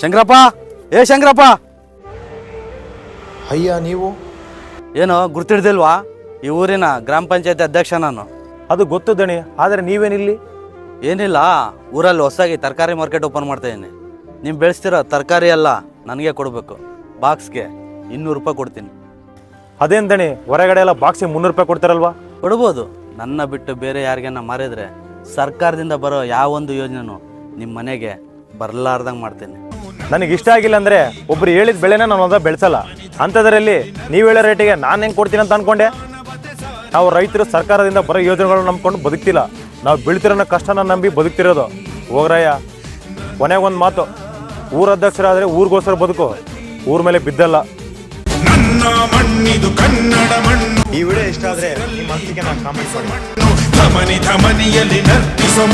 ಶಂಕರಪ್ಪ, ಏ ಶಂಕರಪ್ಪ, ಅಯ್ಯ ನೀವು ಏನೋ ಗುರ್ತಿಡ್ದಿಲ್ವಾ? ಈ ಊರಿನ ಗ್ರಾಮ ಪಂಚಾಯತಿ ಅಧ್ಯಕ್ಷ ನಾನು. ಅದು ಗೊತ್ತು ದಣಿ, ಆದರೆ ನೀವೇನಿಲ್ಲಿ? ಏನಿಲ್ಲ, ಊರಲ್ಲಿ ಹೊಸದಾಗಿ ತರಕಾರಿ ಮಾರ್ಕೆಟ್ ಓಪನ್ ಮಾಡ್ತಾ ಇದ್ದೀನಿ. ನೀವು ಬೆಳೆಸ್ತಿರೋ ತರಕಾರಿ ಎಲ್ಲ ನನಗೆ ಕೊಡಬೇಕು. ಬಾಕ್ಸ್ಗೆ 200 ರೂಪಾಯಿ ಕೊಡ್ತೀನಿ. ಅದೇನು ದಣಿ, ಹೊರಗಡೆ ಎಲ್ಲ ಬಾಕ್ಸಿಗೆ 300 ರೂಪಾಯಿ ಕೊಡ್ತಾರಲ್ವಾ? ಕೊಡ್ಬೋದು. ನನ್ನ ಬಿಟ್ಟು ಬೇರೆ ಯಾರಿಗನ್ನ ಮಾರಿದ್ರೆ ಸರ್ಕಾರದಿಂದ ಬರೋ ಯಾವೊಂದು ಯೋಜನೆನೂ ನಿಮ್ಮ ಮನೆಗೆ ಬರಲಾರ್ದಂಗೆ ಮಾಡ್ತೀನಿ. ನನಗೆ ಇಷ್ಟ ಆಗಿಲ್ಲ ಅಂದರೆ ಒಬ್ರು ಹೇಳಿದ ಬೆಳೆನ ನಾನು ಅದ ಬೆಳೆಸಲ್ಲ. ಅಂಥದ್ರಲ್ಲಿ ನೀವು ಹೇಳೋ ರೇಟಿಗೆ ನಾನು ಹೆಂಗೆ ಕೊಡ್ತೀನಿ ಅಂತ ಅಂದ್ಕೊಂಡೆ. ನಾವು ರೈತರು ಸರ್ಕಾರದಿಂದ ಬರೋ ಯೋಜನೆಗಳನ್ನ ನಂಬ್ಕೊಂಡು ಬದುಕ್ತಿಲ್ಲ. ನಾವು ಬೆಳಿತಿರೋ ಕಷ್ಟನ ನಂಬಿ ಬದುಕ್ತಿರೋದು. ಹೋಗ್ರಯ್ಯ, ಕೊನೆಗೊಂದು ಮಾತು, ಊರ ಅಧ್ಯಕ್ಷರಾದರೆ ಊರಿಗೋಸ್ಕರ ಬದುಕು, ಊರ ಮೇಲೆ ಬಿದ್ದಲ್ಲ. ಈ ವಿಡಿಯೋ ಇಷ್ಟ ಆದರೆ ನಿಮ್ಮ ಅನಿಸಿಕೆ ನಾನು ಕಾಮೆಂಟ್ ಮಾಡಿ.